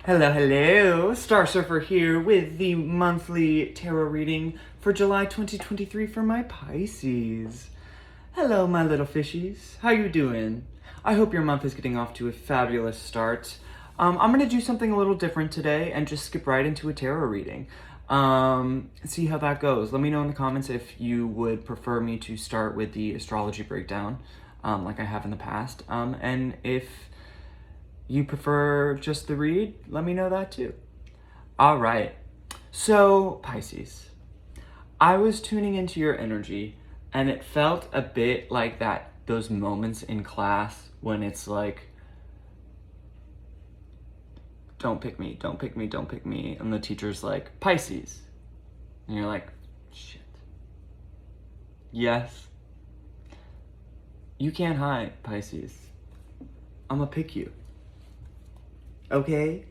Hello. Star Surfer here with the monthly tarot reading for July 2023 for my Pisces. Hello, my little fishies. How you doing? I hope your month is getting off to a fabulous start. I'm going to do something a little different today and just skip right into a tarot reading. See how that goes. Let me know in the comments if you would prefer me to start with the astrology breakdown, like I have in the past. And if you prefer just the read, let me know that too. All right. So, Pisces, I was tuning into your energy and it felt a bit like those moments in class when it's like, don't pick me, don't pick me, don't pick me. And the teacher's like, Pisces. And you're like, shit. Yes. You can't hide, Pisces. I'm gonna pick you. Okay?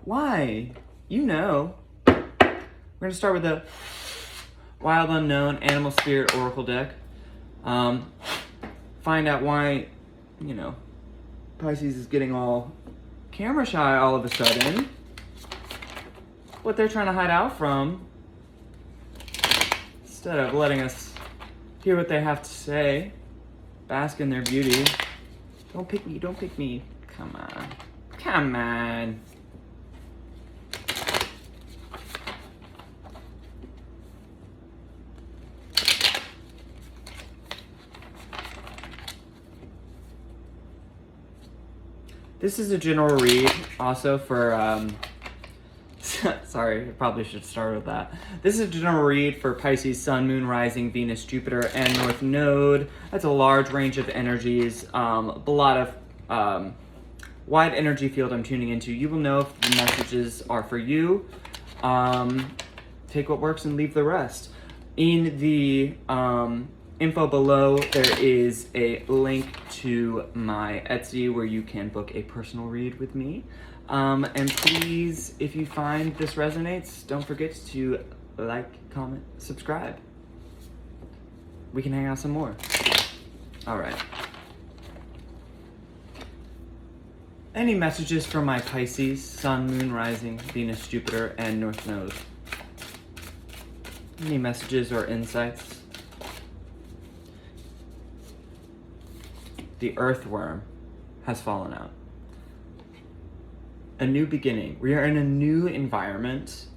Why? You know. We're gonna start with the Wild Unknown Animal Spirit Oracle deck. Find out why, Pisces is getting all camera shy all of a sudden. What they're trying to hide out from. Instead of letting us hear what they have to say. Bask in their beauty. Don't pick me, don't pick me. Come on. Come on. This is a general read also for, sorry, I probably should start with that. This is a general read for Pisces, Sun, Moon, Rising, Venus, Jupiter, and North Node. That's a large range of energies, a lot of wide energy field I'm tuning into. You will know if the messages are for you. Take what works and leave the rest. In the info below, there is a link to my Etsy where you can book a personal read with me. And please, if you find this resonates, don't forget to like, comment, subscribe. We can hang out some more. All right. Any messages from my Pisces, Sun, Moon, Rising, Venus, Jupiter, and North Node? Any messages or insights? The earthworm has fallen out. A new beginning. We are in a new environment.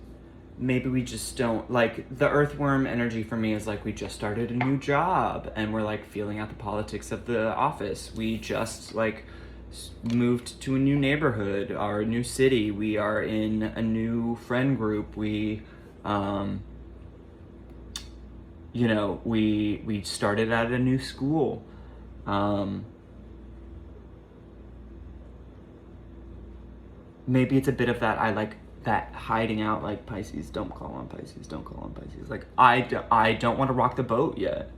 Maybe we just don't, the earthworm energy for me is like we just started a new job and we're feeling out the politics of the office. We just moved to a new neighborhood or a new city. We are in a new friend group. We we started at a new school. Maybe it's a bit of that. I like that hiding out, Pisces, don't call on Pisces, don't call on Pisces. I don't want to rock the boat yet.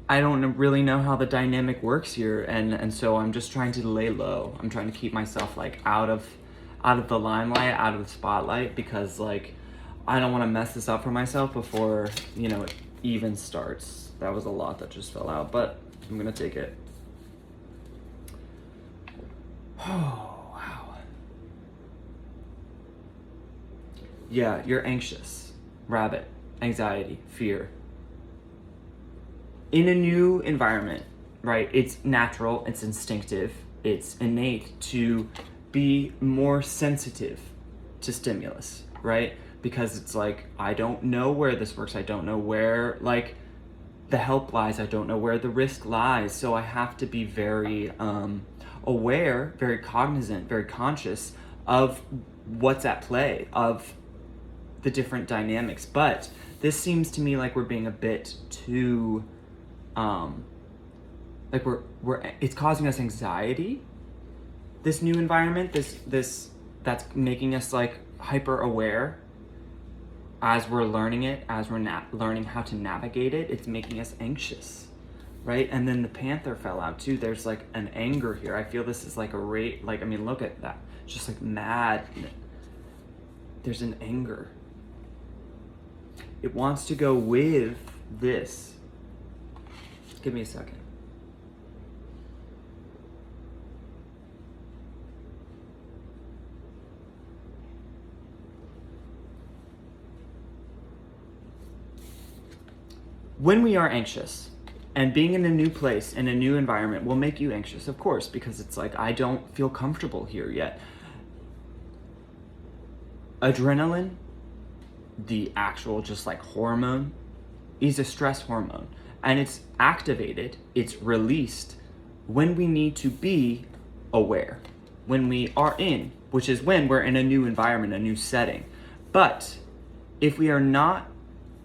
I don't really know how the dynamic works here, and so I'm just trying to lay low. I'm trying to keep myself out of the limelight, out of the spotlight, because I don't want to mess this up for myself before it even starts. That was a lot that just fell out, but I'm gonna take it. Oh. Yeah, you're anxious. Rabbit. Anxiety. Fear. In a new environment, right? It's natural, it's instinctive, it's innate to be more sensitive to stimulus, right? Because it's I don't know where this works. I don't know where, the help lies. I don't know where the risk lies. So I have to be very aware, very cognizant, very conscious of what's at play, of the different dynamics. But this seems to me like we're being a bit too it's causing us anxiety, this new environment, this that's making us hyper aware as we're learning it, as we're learning how to navigate it. It's making us anxious, right? And then the panther fell out too. There's an anger here. I feel this is a rate, look at that. It's just mad. There's an anger. It wants to go with this. Give me a second. . when we are anxious, and being in a new place, in a new environment will make you anxious, of course, because it's like, I don't feel comfortable here yet. Adrenaline, the actual just like hormone, is a stress hormone, and it's activated, it's released when we need to be aware, when we are in, which is when we're in a new environment, a new setting. But if we are not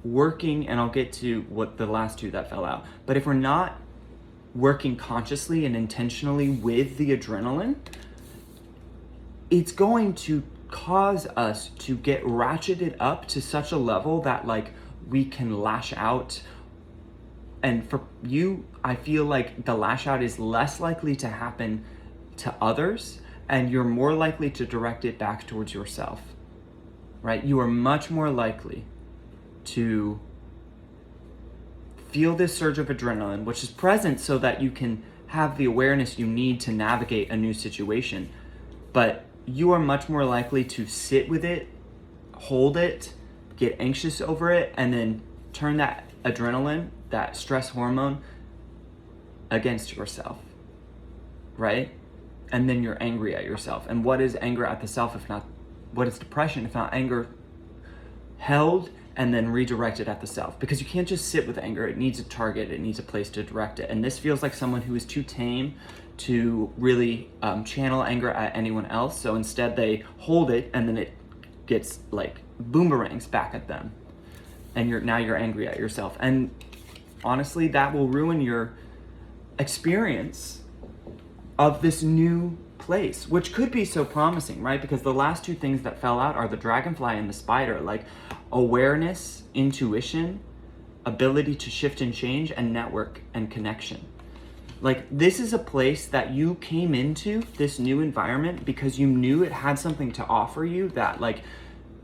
working, and I'll get to what the last two that fell out, but if we're not working consciously and intentionally with the adrenaline, it's going to cause us to get ratcheted up to such a level that like we can lash out. And for you, I feel like the lash out is less likely to happen to others, and you're more likely to direct it back towards yourself, right? You are much more likely to feel this surge of adrenaline, which is present so that you can have the awareness you need to navigate a new situation. But you are much more likely to sit with it, hold it, get anxious over it, and then turn that adrenaline, that stress hormone, against yourself, right? And then you're angry at yourself. And what is anger at the self if not, what is depression if not anger held and then redirected at the self? Because you can't just sit with anger. It needs a target, it needs a place to direct it. And this feels like someone who is too tame to really channel anger at anyone else. So instead they hold it, and then it gets like boomerangs back at them. And now you're angry at yourself. And honestly, that will ruin your experience of this new place, which could be so promising, right? Because the last two things that fell out are the dragonfly and the spider, like awareness, intuition, ability to shift and change, and network and connection. Like, this is a place that you came into, this new environment, because you knew it had something to offer you that like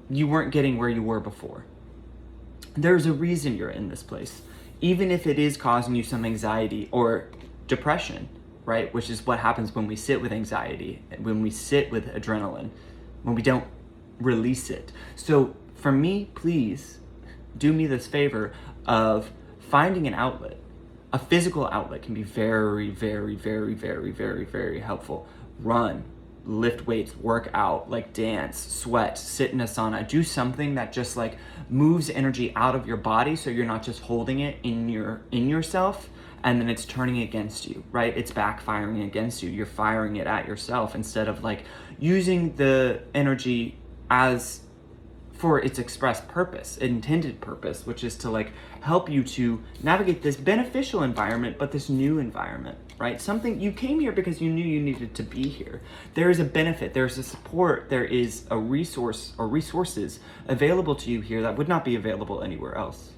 you weren't getting where you were before. There's a reason you're in this place, even if it is causing you some anxiety or depression, right? Which is what happens when we sit with anxiety, when we sit with adrenaline, when we don't release it. So for me, please do me this favor of finding an outlet. A physical outlet can be very, very, very, very, very, very helpful. Run, lift weights, work out, like dance, sweat, sit in a sauna, do something that just like moves energy out of your body, so you're not just holding it in yourself and then it's turning against you, right? It's backfiring against you. You're firing it at yourself instead of like using the energy as for its express purpose, intended purpose, which is to like help you to navigate this beneficial environment, but this new environment, right? Something, you came here because you knew you needed to be here. There is a benefit, there's a support, there is a resource or resources available to you here that would not be available anywhere else.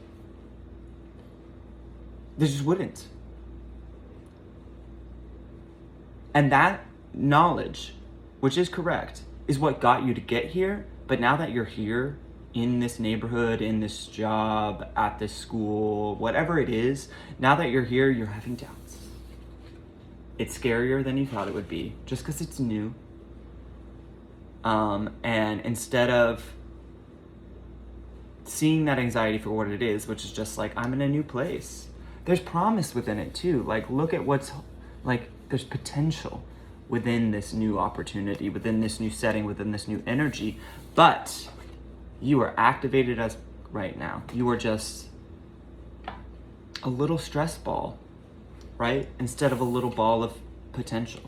They just wouldn't. And that knowledge, which is correct, is what got you to get here. But now that you're here, in this neighborhood, in this job, at this school, whatever it is, now that you're here, you're having doubts. It's scarier than you thought it would be, just because it's new. And instead of seeing that anxiety for what it is, which is just like, I'm in a new place, there's promise within it too. Like, look at what's, like, there's potential within this new opportunity, within this new setting, within this new energy. But you are activated as right now. You are just a little stress ball, right? Instead of a little ball of potential.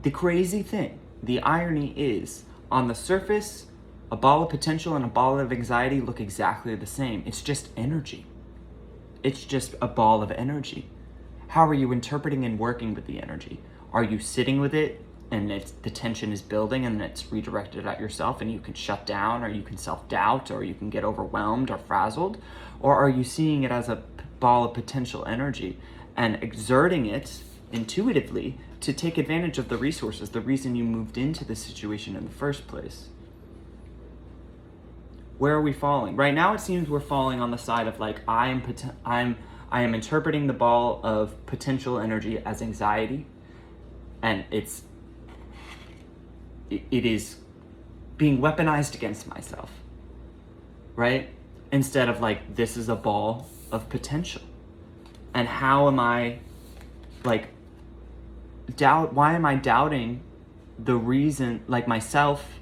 The crazy thing, the irony is, on the surface, a ball of potential and a ball of anxiety look exactly the same. It's just energy. It's just a ball of energy. How are you interpreting and working with the energy? Are you sitting with it and the tension is building and it's redirected at yourself and you can shut down, or you can self-doubt, or you can get overwhelmed or frazzled? Or are you seeing it as a ball of potential energy and exerting it intuitively to take advantage of the resources, the reason you moved into this situation in the first place? Where are we falling? Right now it seems we're falling on the side of like, I am interpreting the ball of potential energy as anxiety, and it is being weaponized against myself, right? instead of like, this is a ball of potential. And how am I like why am I doubting the reason, like myself,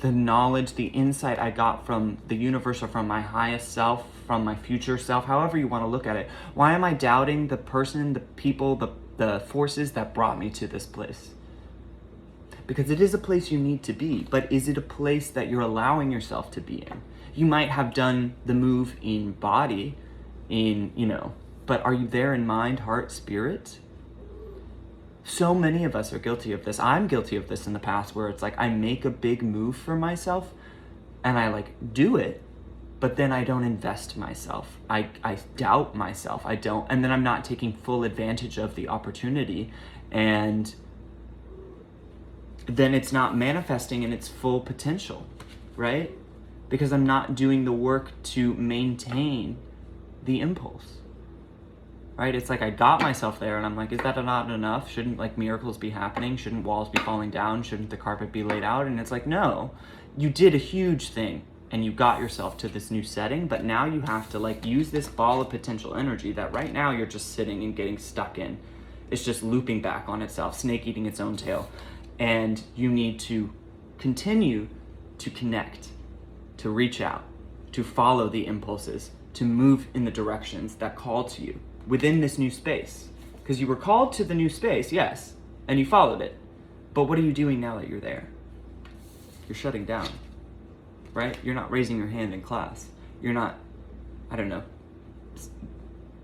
the knowledge, the insight I got from the universe or from my highest self, from my future self, however you want to look at it? Why am I doubting the person, the people, the forces that brought me to this place? Because it is a place you need to be, but is it a place that you're allowing yourself to be in? You might have done the move in body, but are you there in mind, heart, spirit? So many of us are guilty of this. I'm guilty of this in the past, where it's like I make a big move for myself and I like do it, but then I don't invest myself. I doubt myself. And then I'm not taking full advantage of the opportunity, and then it's not manifesting in its full potential, right? Because I'm not doing the work to maintain the impulse. Right? It's like I got myself there and I'm like, is that not enough? Shouldn't like miracles be happening? Shouldn't walls be falling down? Shouldn't the carpet be laid out? And it's like, no, you did a huge thing and you got yourself to this new setting, but now you have to like use this ball of potential energy that right now you're just sitting and getting stuck in. It's just looping back on itself, snake eating its own tail. And you need to continue to connect, to reach out, to follow the impulses, to move in the directions that call to you within this new space. Because you were called to the new space, yes, and you followed it. But what are you doing now that you're there? You're shutting down, right? You're not raising your hand in class. You're not,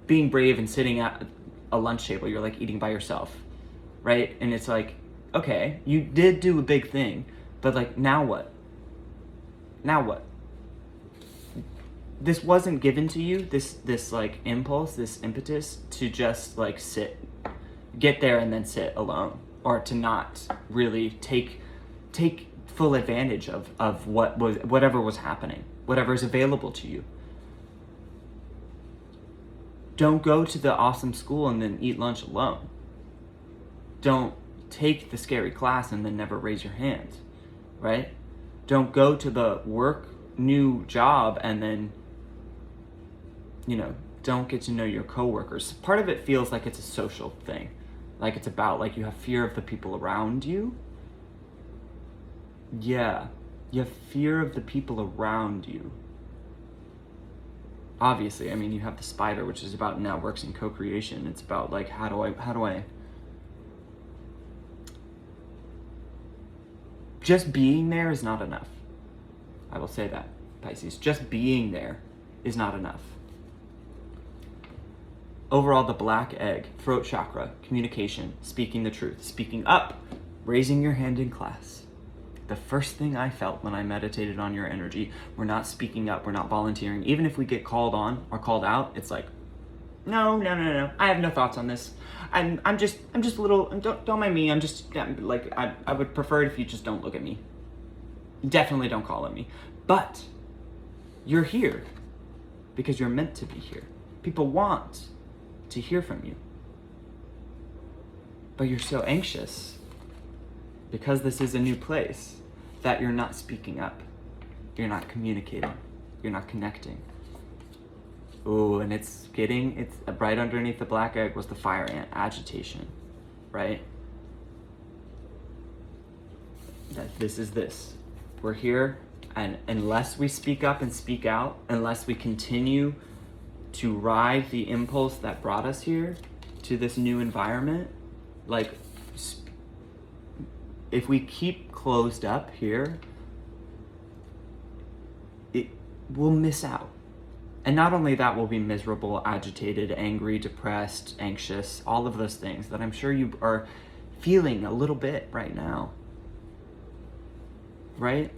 being brave and sitting at a lunch table. You're like eating by yourself, right? And it's like, okay, you did do a big thing, but like, now what? Now what? This wasn't given to you, this like impulse, this impetus to just like get there and then sit alone, or to not really take full advantage of whatever was happening, whatever is available to you. Don't go to the awesome school and then eat lunch alone. Don't take the scary class and then never raise your hand, right? Don't go to the new job and then don't get to know your coworkers. Part of it feels like it's a social thing. Like it's about like you have fear of the people around you. Yeah, you have fear of the people around you. Obviously, I mean, you have the spider, which is about networks and co-creation. It's about like, how do I just being there is not enough. I will say that, Pisces. Just being there is not enough. Overall, the black egg, throat chakra, communication, speaking the truth, speaking up, raising your hand in class. The first thing I felt when I meditated on your energy, we're not speaking up, we're not volunteering. Even if we get called on or called out, it's like, no. I have no thoughts on this. I'm just a little, don't mind me. I'm just like, I would prefer it if you just don't look at me. Definitely don't call at me. But you're here because you're meant to be here. People want to hear from you. But you're so anxious because this is a new place that you're not speaking up. You're not communicating. You're not connecting. Ooh, and it's right underneath the black egg was the fire ant, agitation, right? That this is this. We're here, and unless we speak up and speak out, unless we continue to ride the impulse that brought us here to this new environment, like if we keep closed up here, we'll miss out. And not only that, we'll be miserable, agitated, angry, depressed, anxious, all of those things that I'm sure you are feeling a little bit right now, right?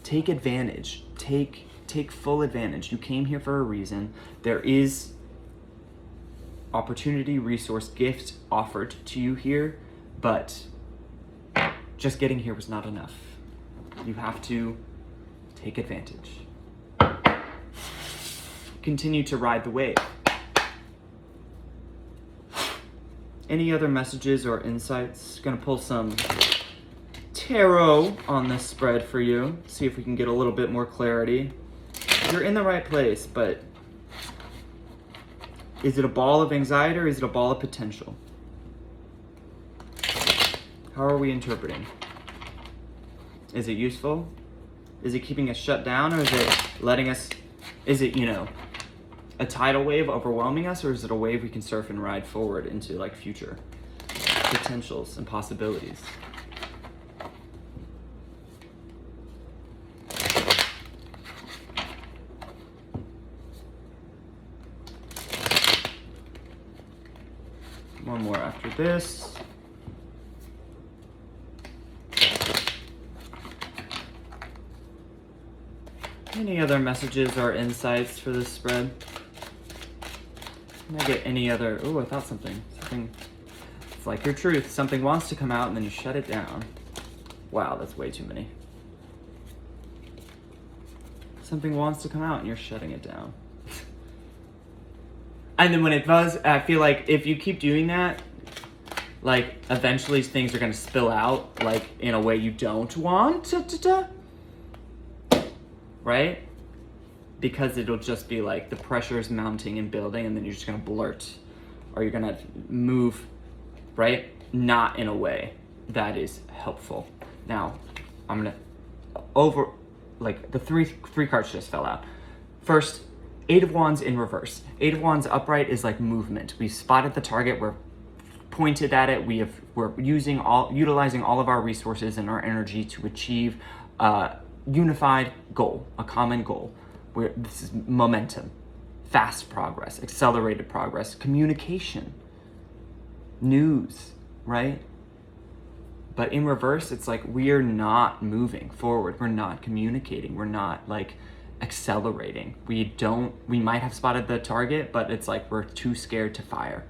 Take advantage, take full advantage. You came here for a reason. There is opportunity, resource, gift offered to you here, but just getting here was not enough. You have to take advantage. Continue to ride the wave. Any other messages or insights? Gonna pull some tarot on this spread for you. See if we can get a little bit more clarity. You're in the right place, but is it a ball of anxiety or is it a ball of potential? How are we interpreting? Is it useful? Is it keeping us shut down, or is it letting us, is it, a tidal wave overwhelming us, or is it a wave we can surf and ride forward into like future potentials and possibilities? One more after this. Any other messages or insights for this spread? Can I get any other? Oh, I thought something. It's like your truth. Something wants to come out and then you shut it down. Wow, that's way too many. Something wants to come out and you're shutting it down. And then when it does, I feel like if you keep doing that, like eventually things are going to spill out like in a way you don't want. Right? Because it'll just be like the pressure is mounting and building, and then you're just gonna blurt, or you're gonna move, right? Not in a way that is helpful. Now, I'm gonna like the three cards just fell out. First, Eight of Wands in reverse. Eight of Wands upright is like movement. We've spotted the target, we're pointed at it, we're utilizing all of our resources and our energy to achieve unified goal, a common goal. Where this is momentum, fast progress, accelerated progress, communication, news, right? But in reverse, it's like we're not moving forward. We're not communicating. We're not like accelerating. We might have spotted the target, but it's like we're too scared to fire.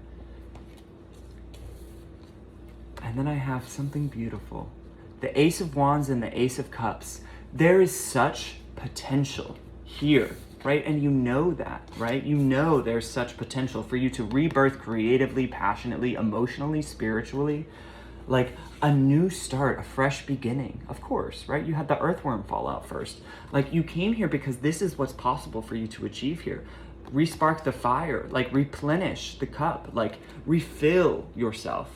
And then I have something beautiful. The Ace of Wands and the Ace of Cups. There is such potential here, right? And you know that, right? You know there's such potential for you to rebirth creatively, passionately, emotionally, spiritually, like a new start, a fresh beginning, of course, right? You had the earthworm fall out first. Like you came here because this is what's possible for you to achieve here. Respark the fire, like replenish the cup, like refill yourself,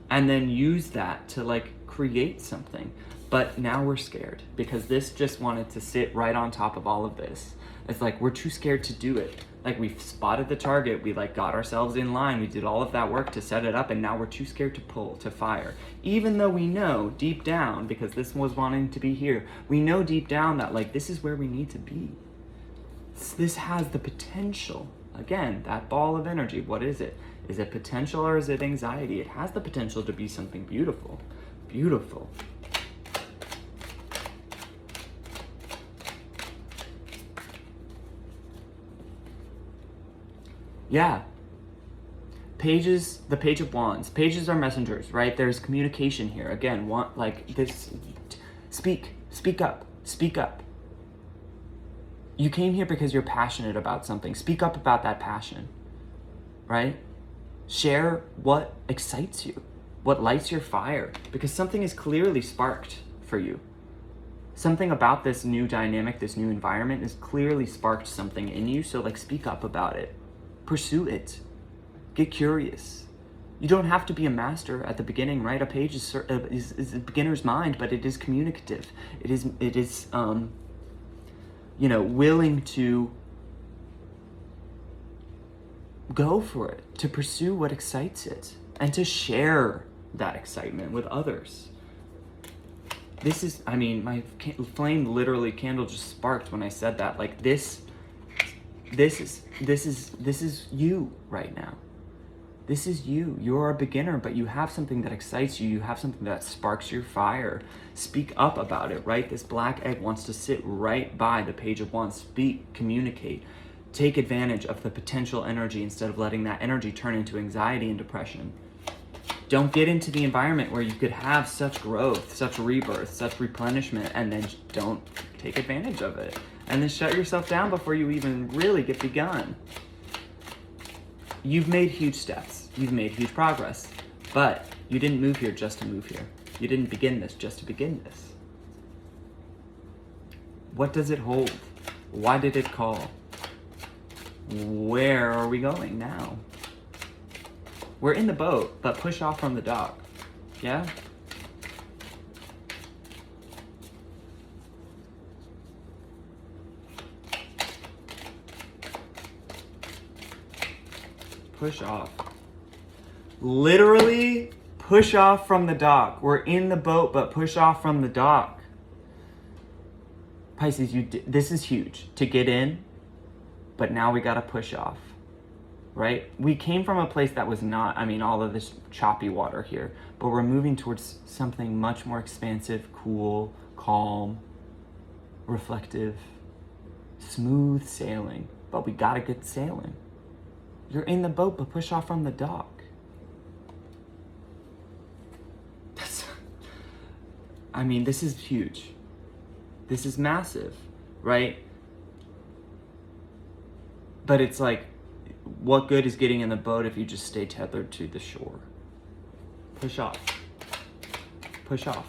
and then use that to like create something. But now we're scared because this just wanted to sit right on top of all of this. It's like we're too scared to do it. Like we've spotted the target, we like got ourselves in line, we did all of that work to set it up, and now we're too scared to pull, to fire. Even though we know deep down, because this was wanting to be here, we know deep down that like this is where we need to be. This has the potential. Again, that ball of energy, what is it? Is it potential or is it anxiety? It has the potential to be something beautiful. Beautiful. Yeah. Pages, the Page of Wands. Pages are messengers, right? There's communication here. Again, like this, speak up. You came here because you're passionate about something. Speak up about that passion, right? Share what excites you, what lights your fire, because something is clearly sparked for you. Something about this new dynamic, this new environment is clearly sparked something in you, so like speak up about it. Pursue it. Get curious. You don't have to be a master at the beginning, right? A page is a beginner's mind, but it is communicative. It is willing to go for it, to pursue what excites it, and to share that excitement with others. This is, my flame literally candle just sparked when I said that. Like this is you right now. This is you. You're a beginner, but you have something that excites you. You have something that sparks your fire. Speak up about it, right? This black egg wants to sit right by the Page of Wands. Speak, communicate, take advantage of the potential energy instead of letting that energy turn into anxiety and depression. Don't get into the environment where you could have such growth, such rebirth, such replenishment, and then don't take advantage of it. And then shut yourself down before you even really get begun. You've made huge steps. You've made huge progress. But you didn't move here just to move here. You didn't begin this just to begin this. What does it hold? Why did it call? Where are we going now? We're in the boat, but push off from the dock. Yeah? Push off. Literally push off from the dock. We're in the boat, but push off from the dock. Pisces, this is huge to get in, but now we gotta push off, right? We came from a place that was not, I mean, all of this choppy water here, but we're moving towards something much more expansive, cool, calm, reflective, smooth sailing, but we gotta get sailing. You're in the boat, but push off from the dock. I mean, this is huge. This is massive, right? But it's like, what good is getting in the boat if you just stay tethered to the shore? Push off. Push off.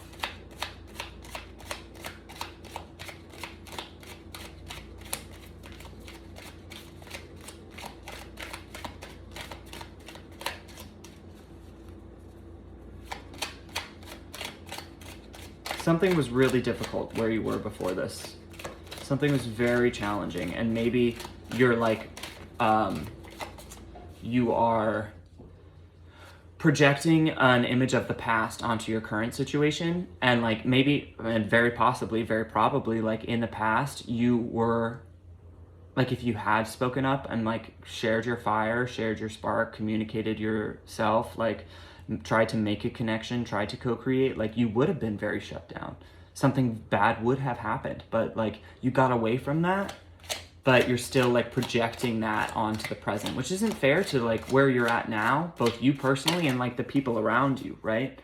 Something was really difficult where you were before this. Something was very challenging, and maybe you're like, you are projecting an image of the past onto your current situation, and like maybe, and very possibly, very probably, like in the past, you were, like if you had spoken up and like shared your fire, shared your spark, communicated yourself, like tried to make a connection, tried to co-create, like you would have been very shut down. Something bad would have happened, but like you got away from that, but you're still like projecting that onto the present, which isn't fair to like where you're at now, both you personally and like the people around you, right?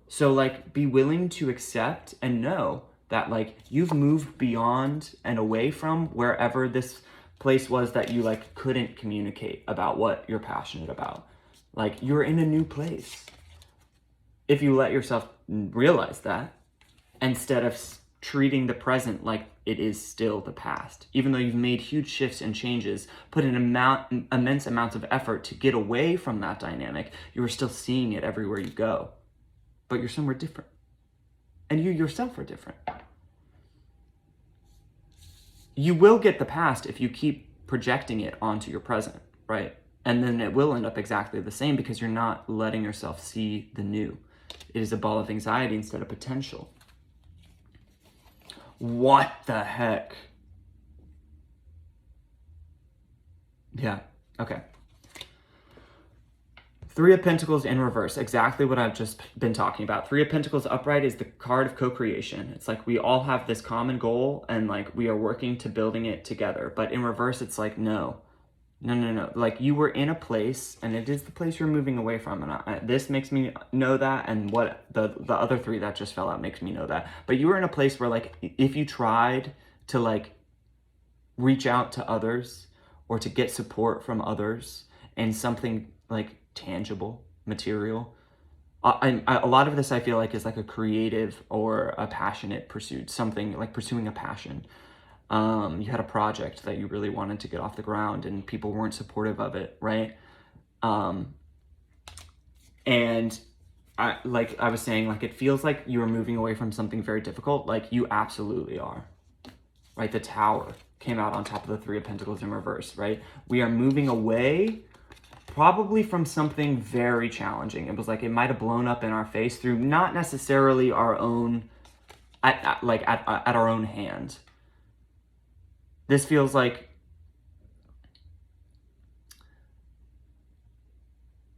So like be willing to accept and know that like you've moved beyond and away from wherever this place was that you like couldn't communicate about what you're passionate about. Like you're in a new place. If you let yourself realize that, instead of treating the present like it is still the past, even though you've made huge shifts and changes, put in immense amounts of effort to get away from that dynamic, you are still seeing it everywhere you go, but you're somewhere different. And you yourself are different. You will get the past if you keep projecting it onto your present, right? And then it will end up exactly the same because you're not letting yourself see the new. It is a ball of anxiety instead of potential. What the heck? Yeah, okay. Three of Pentacles in reverse, exactly what I've just been talking about. Three of Pentacles upright is the card of co-creation. It's like we all have this common goal and like we are working to building it together. But in reverse, it's like, no. Like you were in a place and it is the place you're moving away from. And this makes me know that. And what the other three that just fell out makes me know that. But you were in a place where like, if you tried to like reach out to others or to get support from others and something like tangible, material, a lot of this I feel like is like a creative or a passionate pursuit, something like pursuing a passion. You had a project that you really wanted to get off the ground and people weren't supportive of it, right? And I was saying, like, it feels like you are moving away from something very difficult. Like you absolutely are, right? The Tower came out on top of the Three of Pentacles in reverse, right? We are moving away probably from something very challenging. It was like, it might've blown up in our face through not necessarily our own, at our own hand. This feels like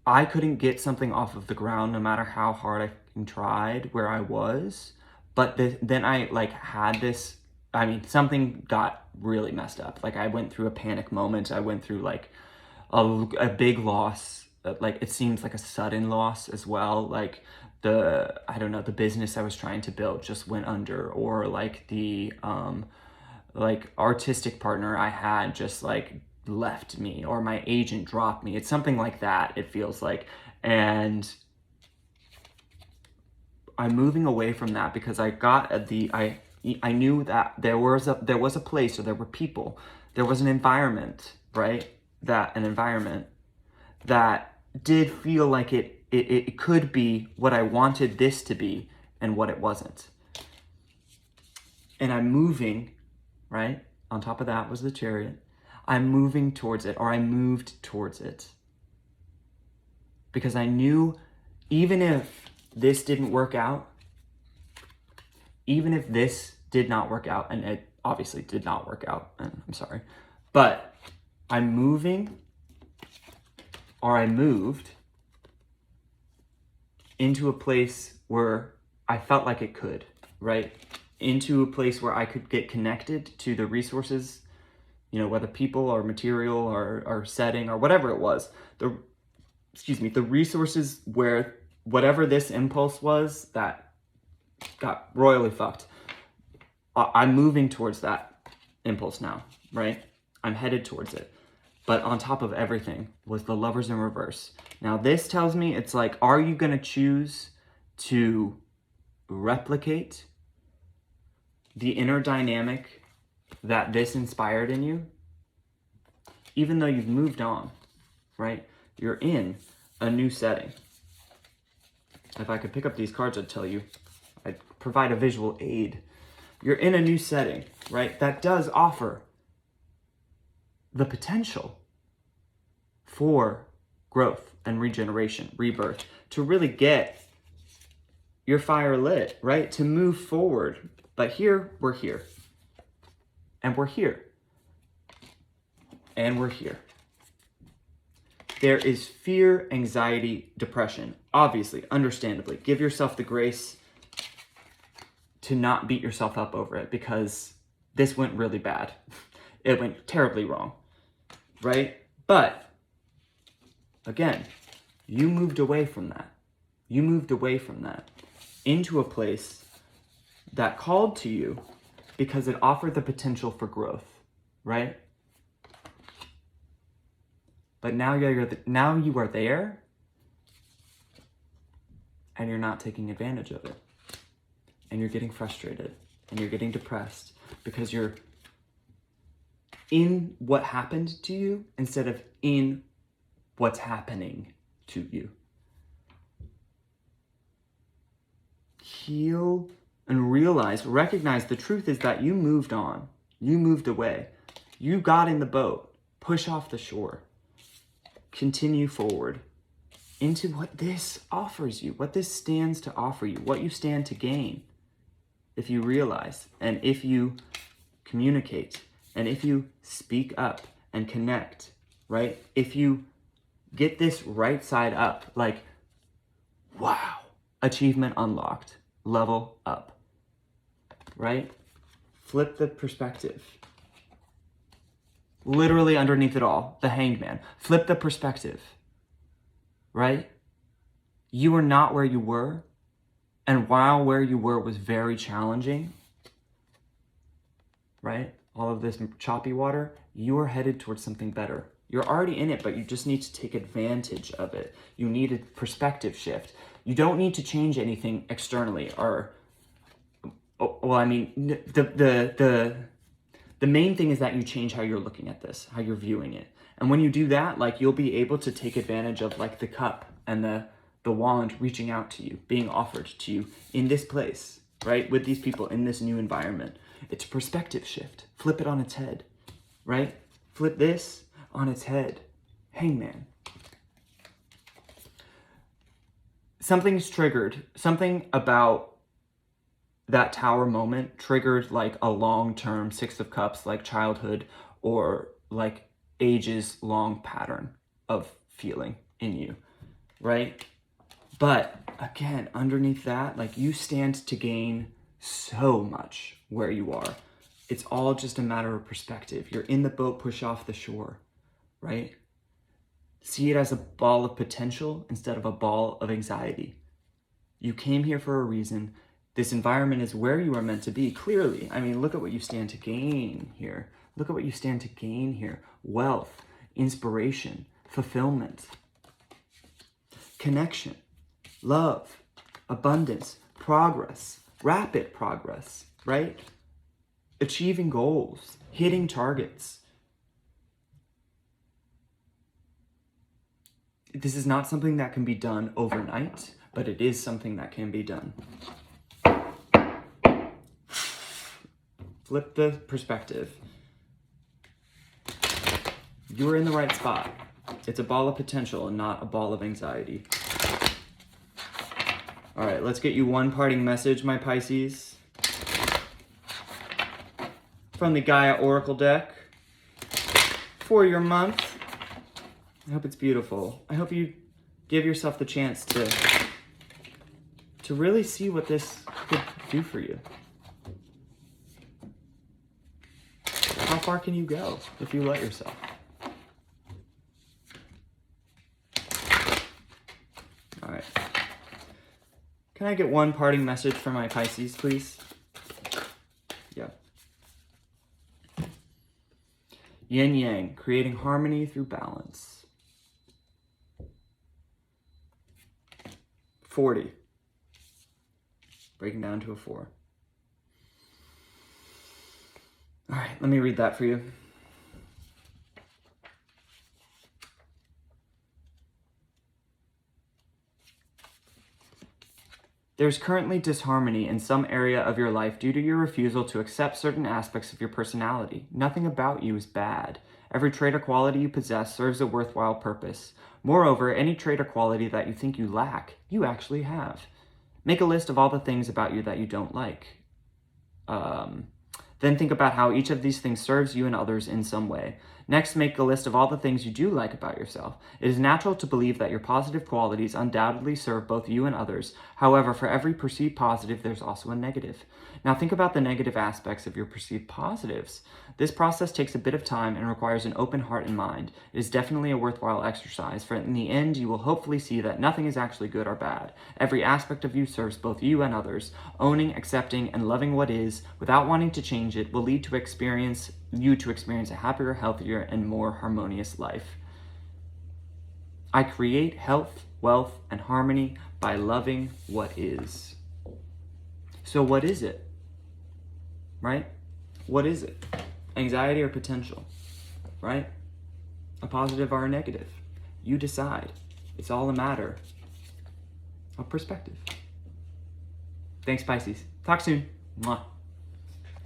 I couldn't get something off of the ground no matter how hard I tried where I was. But then I like had this, I mean, something got really messed up. Like I went through a panic moment. I went through like a big loss. Like it seems like a sudden loss as well. Like I don't know, the business I was trying to build just went under, or like the, like artistic partner I had just like left me, or my agent dropped me. It's something like that, it feels like. And I'm moving away from that because I got I knew that there was a place, or there were people, there was an environment, right? An environment that did feel like it could be what I wanted this to be and what it wasn't. And I'm moving, right? On top of that was the Chariot. I'm moving towards it, or I moved towards it. Because I knew even if this didn't work out, even if this did not work out, and it obviously did not work out, and I'm sorry, but I'm moving, or I moved into a place where I felt like it could, right? Into a place where I could get connected to the resources, you know, whether people or material or setting or whatever it was, the resources where whatever this impulse was that got royally fucked. I'm moving towards that impulse now, right? I'm headed towards it. But on top of everything was the Lovers in reverse. Now this tells me, it's like, are you going to choose to replicate the inner dynamic that this inspired in you? Even though you've moved on, right? You're in a new setting. If I could pick up these cards, I'd tell you, I'd provide a visual aid. You're in a new setting, right? That does offer the potential for growth and regeneration, rebirth, to really get your fire lit, right? To move forward. But here, we're here. And we're here. And we're here. There is fear, anxiety, depression. Obviously, understandably. Give yourself the grace to not beat yourself up over it, because this went really bad. It went terribly wrong, right? But, again, you moved away from that. You moved away from that into a place that called to you because it offered the potential for growth, right? But now you are there, and you're not taking advantage of it. And you're getting frustrated, and you're getting depressed because you're in what happened to you instead of in what's happening to you. Heal and recognize the truth is that you moved on. You moved away. You got in the boat. Push off the shore. Continue forward into what this offers you, what this stands to offer you, what you stand to gain. If you realize, and if you communicate, and if you speak up and connect, right? If you get this right side up, like, wow, achievement unlocked, level up, right? Flip the perspective. Literally underneath it all, the Hanged Man. Flip the perspective, right? You are not where you were. And while where you were was very challenging, right? All of this choppy water, you are headed towards something better. You're already in it, but you just need to take advantage of it. You need a perspective shift. You don't need to change anything externally, or, well, I mean, the main thing is that you change how you're looking at this, how you're viewing it. And when you do that, like, you'll be able to take advantage of, like, the cup and the wand reaching out to you, being offered to you in this place, right? With these people in this new environment. It's a perspective shift. Flip it on its head, right? Flip this on its head. Hangman. Something's triggered. Something about that tower moment triggered, like, a long-term Six of Cups, like childhood or like ages long pattern of feeling in you, right? But again, underneath that, like, you stand to gain so much where you are. It's all just a matter of perspective. You're in the boat, push off the shore, right? See it as a ball of potential instead of a ball of anxiety. You came here for a reason. This environment is where you are meant to be, clearly. I mean, look at what you stand to gain here. Look at what you stand to gain here. Wealth, inspiration, fulfillment, connection, love, abundance, progress, rapid progress, right? achieving goals, hitting targets. This is not something that can be done overnight, but it is something that can be done. Flip the perspective. You're in the right spot. It's a ball of potential and not a ball of anxiety. All right, let's get you one parting message, my Pisces. From the Gaia Oracle deck for your month. I hope it's beautiful. I hope you give yourself the chance to really see what this could do for you. How far can you go if you let yourself? All right. Can I get one parting message for my Pisces, please? Yeah. Yin Yang, creating harmony through balance. 40. Breaking down to a 4. All right, let me read that for you. There's currently disharmony in some area of your life due to your refusal to accept certain aspects of your personality. Nothing about you is bad. Every trait or quality you possess serves a worthwhile purpose. Moreover, any trait or quality that you think you lack, you actually have. Make a list of all the things about you that you don't like. Then think about how each of these things serves you and others in some way. Next, make a list of all the things you do like about yourself. It is natural to believe that your positive qualities undoubtedly serve both you and others. However, for every perceived positive, there's also a negative. Now think about the negative aspects of your perceived positives. This process takes a bit of time and requires an open heart and mind. It is definitely a worthwhile exercise, for in the end, you will hopefully see that nothing is actually good or bad. Every aspect of you serves both you and others. Owning, accepting, and loving what is, without wanting to change it, will lead to experience a happier, healthier, and more harmonious life. I create health, wealth, and harmony by loving what is. So what is it? Right? What is it? Anxiety or potential? Right? A positive or a negative? You decide. It's all a matter of perspective. Thanks, Pisces. Talk soon. Mwah.